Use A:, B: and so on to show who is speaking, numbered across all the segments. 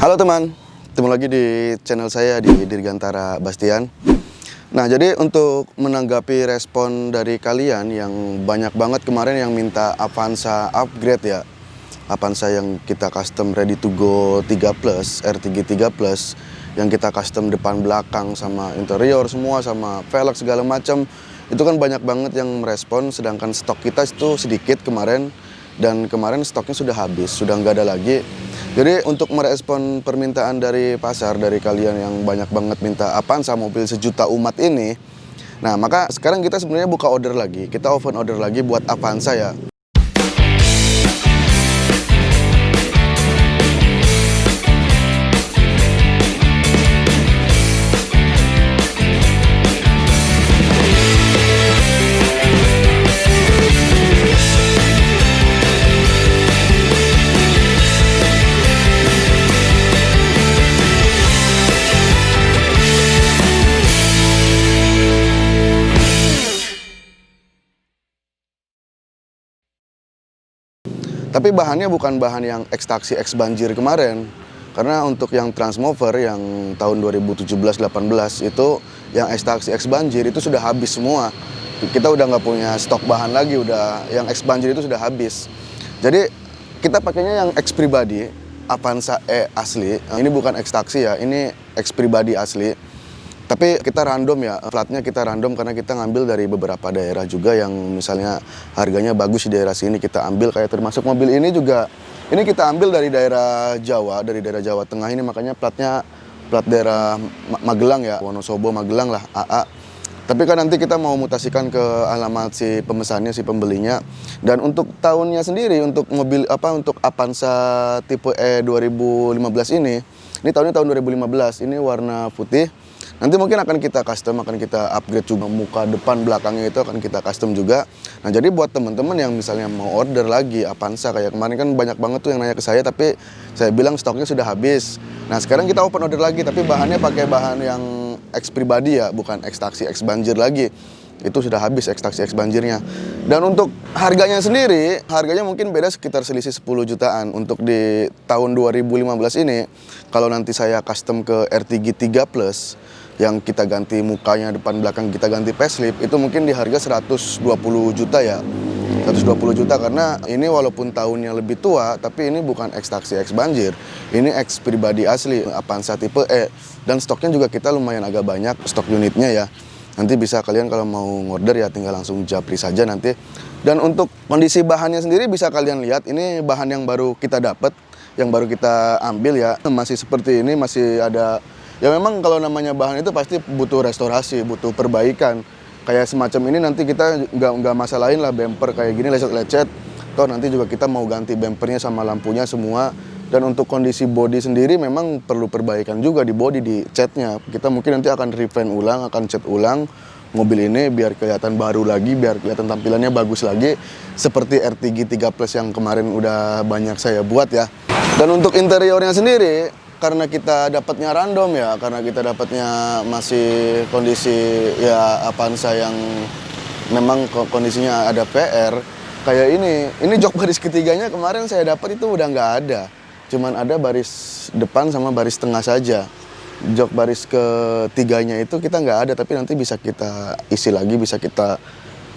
A: Halo teman, ketemu lagi di channel saya di Dirgantara Bastian. Nah, jadi untuk menanggapi respon dari kalian yang banyak banget kemarin yang minta Avanza upgrade ya. Avanza yang kita custom ready to go 3 Plus, R3 3 Plus, yang kita custom depan belakang sama interior semua sama velg segala macam. Itu kan banyak banget yang merespon, sedangkan stok kita itu sedikit kemarin. Dan kemarin stoknya sudah habis, sudah nggak ada lagi. Jadi untuk merespon permintaan dari pasar, dari kalian yang banyak banget minta Avanza mobil sejuta umat ini, nah maka sekarang kita sebenarnya buka order lagi, kita open order lagi buat Avanza ya. Tapi bahannya bukan bahan yang ekstraksi X banjir kemarin. Karena untuk yang transmover yang tahun 2017-18 itu yang ekstraksi X banjir itu sudah habis semua. Kita udah nggak punya stok bahan lagi, udah yang X banjir itu sudah habis. Jadi kita pakainya yang X pribadi, Avanza E asli. Ini bukan ekstraksi ya, ini X pribadi asli. Tapi kita random ya, platnya kita random karena kita ngambil dari beberapa daerah juga yang misalnya harganya bagus di daerah sini kita ambil, kayak termasuk mobil ini juga. Ini kita ambil dari daerah Jawa, dari daerah Jawa Tengah ini, makanya platnya plat daerah Magelang ya, Wonosobo Magelang lah, AA. Tapi kan nanti kita mau mutasikan ke alamat si pemesannya, si pembelinya. Dan untuk tahunnya sendiri, untuk mobil untuk Avanza tipe E 2015 ini tahunnya tahun 2015, ini warna putih. Nanti mungkin akan kita custom, akan kita upgrade juga muka depan belakangnya itu akan kita custom juga. Nah jadi buat teman-teman yang misalnya mau order lagi Avanza, kayak kemarin kan banyak banget tuh yang nanya ke saya, tapi saya bilang stoknya sudah habis. Nah sekarang kita open order lagi, tapi bahannya pakai bahan yang X pribadi ya, bukan ekstraksi X banjir lagi. Itu sudah habis ekstraksi X banjirnya. Dan untuk harganya sendiri, harganya mungkin beda sekitar selisih 10 jutaan. Untuk di tahun 2015 ini, kalau nanti saya custom ke R3 3 Plus, yang kita ganti mukanya depan belakang, kita ganti facelift, itu mungkin di harga 120 juta ya. 120 juta karena ini walaupun tahunnya lebih tua, tapi ini bukan ekstraksi X banjir. Ini X pribadi asli, Avanza tipe E. Dan stoknya juga kita lumayan agak banyak, stok unitnya ya. Nanti bisa kalian kalau mau order ya tinggal langsung japri saja nanti. Dan untuk kondisi bahannya sendiri bisa kalian lihat, ini bahan yang baru kita dapat, yang baru kita ambil ya. Masih seperti ini, masih ada. Ya memang kalau namanya bahan itu pasti butuh restorasi, butuh perbaikan. Kayak semacam ini nanti kita nggak masalahin lah bumper kayak gini lecet-lecet. Toh nanti juga kita mau ganti bumpernya sama lampunya semua. Dan untuk kondisi bodi sendiri memang perlu perbaikan juga di bodi, di catnya. Kita mungkin nanti akan repaint ulang, akan cat ulang mobil ini biar kelihatan baru lagi, biar kelihatan tampilannya bagus lagi. Seperti R3 3 Plus yang kemarin udah banyak saya buat ya. Dan untuk interiornya sendiri, karena kita dapatnya random ya, karena kita dapatnya masih kondisi ya Avanza yang memang kondisinya ada PR. Kayak ini jok baris ketiganya kemarin saya dapat itu udah nggak ada. Cuman ada baris depan sama baris tengah saja. Jok baris ketiganya itu kita nggak ada, tapi nanti bisa kita isi lagi, bisa kita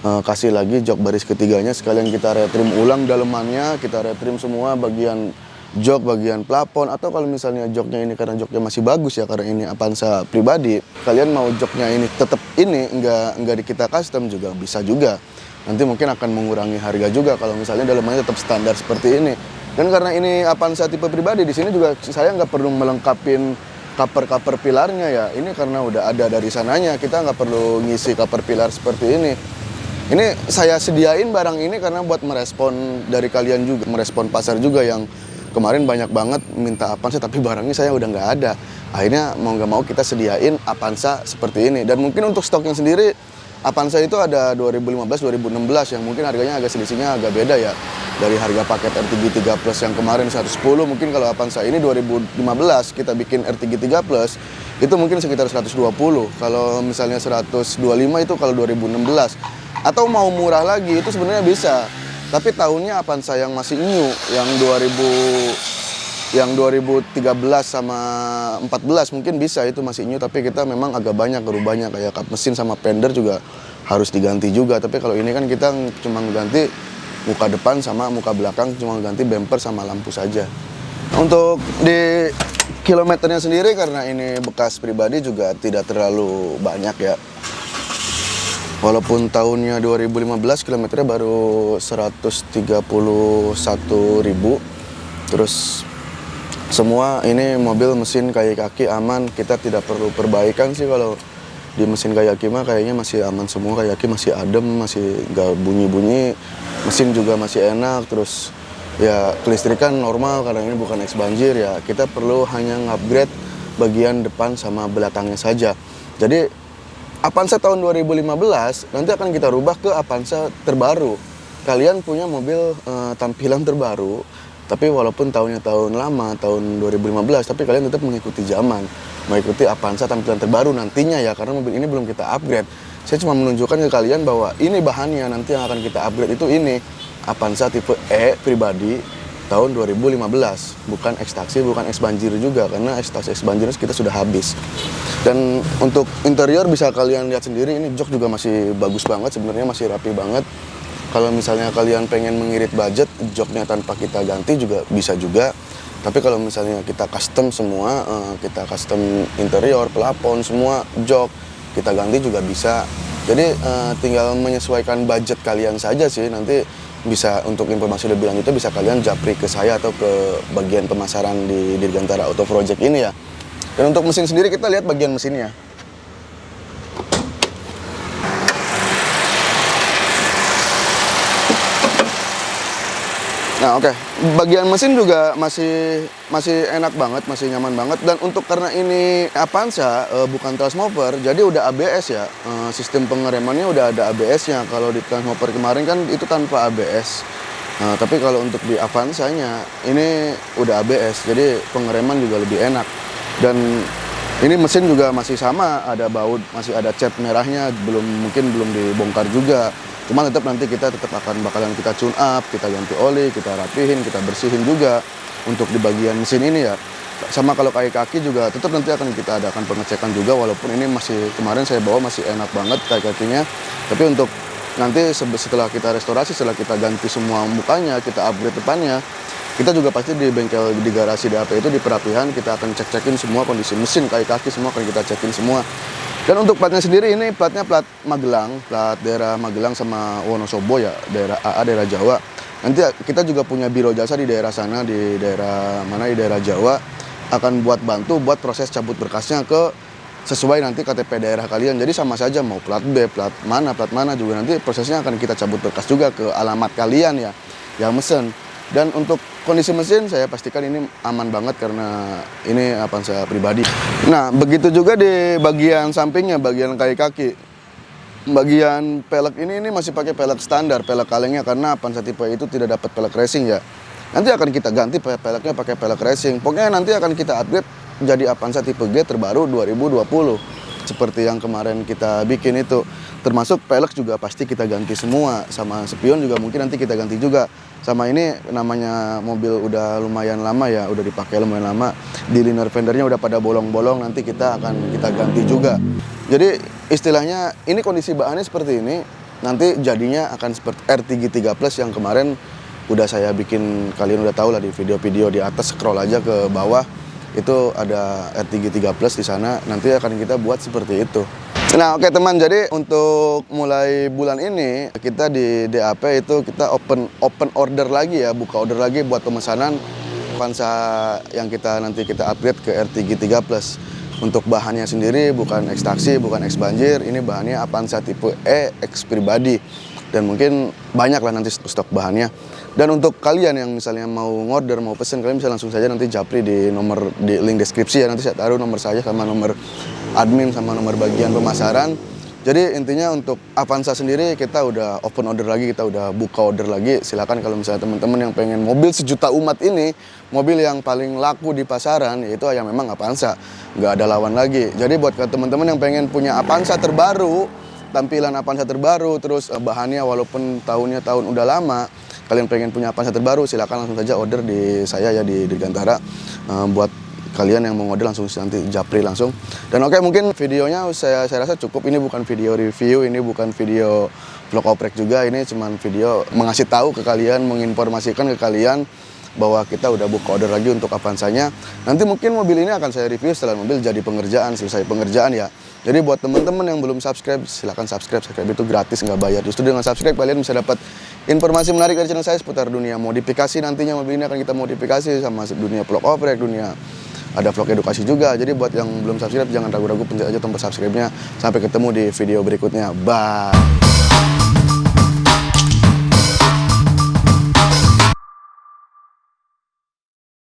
A: kasih lagi jok baris ketiganya. Sekalian kita retrim ulang dalemannya, kita retrim semua bagian jok, bagian plafon. Atau kalau misalnya joknya ini karena joknya masih bagus ya, karena ini Avanza pribadi, kalian mau joknya ini tetap ini nggak di kita custom juga bisa juga. Nanti mungkin akan mengurangi harga juga kalau misalnya dalemannya tetap standar seperti ini. Dan karena ini Avanza tipe pribadi, di sini juga saya nggak perlu melengkapin cover pilarnya ya. Ini karena udah ada dari sananya, kita nggak perlu ngisi cover pilar seperti ini. Ini saya sediain barang ini karena buat merespon dari kalian juga, merespon pasar juga yang kemarin banyak banget minta Avanza tapi barangnya saya udah nggak ada. Akhirnya mau nggak mau kita sediain Avanza seperti ini. Dan mungkin untuk stoknya sendiri, Avanza itu ada 2015-2016 yang mungkin harganya agak selisihnya agak beda ya. Dari harga paket R3 3 Plus yang kemarin 110, mungkin kalau Avanza ini 2015 kita bikin R3 3 Plus itu mungkin sekitar 120. Kalau misalnya 125 itu kalau 2016. Atau mau murah lagi itu sebenarnya bisa. Tapi tahunnya Avanza yang masih new, yang 2015 yang 2013 sama 14 mungkin bisa, itu masih new, tapi kita memang agak banyak berubahnya, kayak kap mesin sama fender juga harus diganti juga. Tapi kalau ini kan kita cuma ganti muka depan sama muka belakang, cuma ganti bumper sama lampu saja. Untuk di kilometernya sendiri, karena ini bekas pribadi juga tidak terlalu banyak ya. Walaupun tahunnya 2015, kilometernya baru 131.000. Terus semua ini mobil mesin kaki aman, kita tidak perlu perbaikan sih. Kalau di mesin kaki mah kayaknya masih aman semua, kaki masih adem, masih gak bunyi-bunyi, mesin juga masih enak. Terus ya kelistrikan normal karena ini bukan ex banjir ya, kita perlu hanya ngupgrade bagian depan sama belakangnya saja. Jadi Avanza tahun 2015 nanti akan kita rubah ke Avanza terbaru. Kalian punya mobil tampilan terbaru, tapi walaupun tahunnya tahun lama, tahun 2015, tapi kalian tetap mengikuti zaman, mengikuti Avanza tampilan terbaru nantinya ya, karena mobil ini belum kita upgrade. Saya cuma menunjukkan ke kalian bahwa ini bahannya nanti yang akan kita upgrade itu ini Avanza tipe E pribadi tahun 2015, bukan X taksi, bukan X banjir juga, karena X taksi X banjir kita sudah habis. Dan untuk interior bisa kalian lihat sendiri, ini jok juga masih bagus banget, sebenarnya masih rapi banget. Kalau misalnya kalian pengen mengirit budget, joknya tanpa kita ganti juga bisa juga. Tapi kalau misalnya kita custom semua, kita custom interior, pelapon, semua jok kita ganti juga bisa. Jadi tinggal menyesuaikan budget kalian saja sih. Nanti bisa, untuk informasi lebih lanjutnya bisa kalian japri ke saya atau ke bagian pemasaran di Dirgantara Auto Project ini ya. Dan untuk mesin sendiri kita lihat bagian mesinnya. Nah oke, bagian mesin juga masih enak banget, masih nyaman banget. Dan untuk karena ini Avanza bukan Transmover, jadi udah ABS ya. Sistem pengeremannya udah ada ABS-nya. Kalau di Transmover kemarin kan itu tanpa ABS. Tapi kalau untuk di Avanza-nya ini udah ABS, jadi pengereman juga lebih enak. Dan ini mesin juga masih sama, ada baut, masih ada cat merahnya, mungkin belum dibongkar juga. Cuma tetap nanti kita bakalan kita tune up, kita ganti oli, kita rapihin, kita bersihin juga untuk di bagian mesin ini ya. Sama kalau kaki juga tetap nanti akan kita adakan pengecekan juga, walaupun ini masih kemarin saya bawa masih enak banget kakinya. Tapi untuk nanti setelah kita restorasi, setelah kita ganti semua mukanya, kita upgrade depannya, kita juga pasti di bengkel, di garasi DAP itu di perapihan kita akan cek-cekin semua kondisi mesin, kaki semua akan kita cekin semua. Dan untuk platnya sendiri ini platnya plat Magelang, plat daerah Magelang sama Wonosobo ya, daerah AA, daerah Jawa. Nanti kita juga punya biro jasa di daerah sana, di daerah mana, di daerah Jawa, akan bantu buat proses cabut berkasnya ke sesuai nanti KTP daerah kalian. Jadi sama saja mau plat B, plat mana juga nanti prosesnya akan kita cabut berkas juga ke alamat kalian ya, yang mesen. Dan untuk kondisi mesin saya pastikan ini aman banget karena ini Avanza pribadi. Nah begitu juga di bagian sampingnya, bagian kaki. Bagian pelek ini masih pakai pelek standar, pelek kalengnya, karena Avanza tipe itu tidak dapat pelek racing ya. Nanti akan kita ganti peleknya pakai pelek racing. Pokoknya nanti akan kita upgrade jadi Avanza tipe G terbaru 2020. Seperti yang kemarin kita bikin itu. Termasuk pelek juga pasti kita ganti semua, sama spion juga mungkin nanti kita ganti juga. Sama ini namanya mobil udah lumayan lama ya, udah dipakai lumayan lama. Di liner fendernya udah pada bolong-bolong, nanti kita ganti juga. Jadi istilahnya ini kondisi bahannya seperti ini, nanti jadinya akan seperti R33 Plus yang kemarin udah saya bikin, kalian udah tahu lah di video-video di atas, scroll aja ke bawah. Itu ada R33 Plus di sana, nanti akan kita buat seperti itu. Nah oke teman, jadi untuk mulai bulan ini kita di DAP itu kita open order lagi ya, buka order lagi buat pemesanan Avanza yang nanti kita upgrade ke R33 Plus. Untuk bahannya sendiri bukan X taksi, bukan X banjir, ini bahannya Avanza tipe E X pribadi. Dan mungkin banyak lah nanti stok bahannya. Dan untuk kalian yang misalnya mau ngorder, mau pesen, kalian bisa langsung saja nanti japri di link deskripsi ya. Nanti saya taruh nomor saya sama nomor admin sama nomor bagian pemasaran. Jadi intinya untuk Avanza sendiri kita udah open order lagi, kita udah buka order lagi. Silakan kalau misalnya teman-teman yang pengen mobil sejuta umat ini, mobil yang paling laku di pasaran, yaitu yang memang Avanza. Nggak ada lawan lagi. Jadi buat teman-teman yang pengen punya Avanza terbaru, tampilan Avanza terbaru, terus bahannya walaupun tahun udah lama, kalian pengen punya Avanza terbaru, silakan langsung saja order di saya ya di Dirgantara. Buat kalian yang mau order langsung nanti japri langsung. Dan oke, mungkin videonya saya rasa cukup. Ini bukan video review, ini bukan video vlog oprek juga, ini cuman video mengasih tahu ke kalian, menginformasikan ke kalian bahwa kita udah buka order lagi untuk Avanzanya. Nanti mungkin mobil ini akan saya review setelah mobil jadi pengerjaan, selesai pengerjaan ya. Jadi buat teman-teman yang belum subscribe, silahkan subscribe. Subscribe itu gratis, nggak bayar. Justru dengan subscribe kalian bisa dapat informasi menarik dari channel saya seputar dunia modifikasi. Nantinya mobil ini akan kita modifikasi sama dunia vlog oprek, dunia ada vlog edukasi juga. Jadi buat yang belum subscribe, jangan ragu-ragu, pencet aja tombol subscribe-nya. Sampai ketemu di video berikutnya. Bye.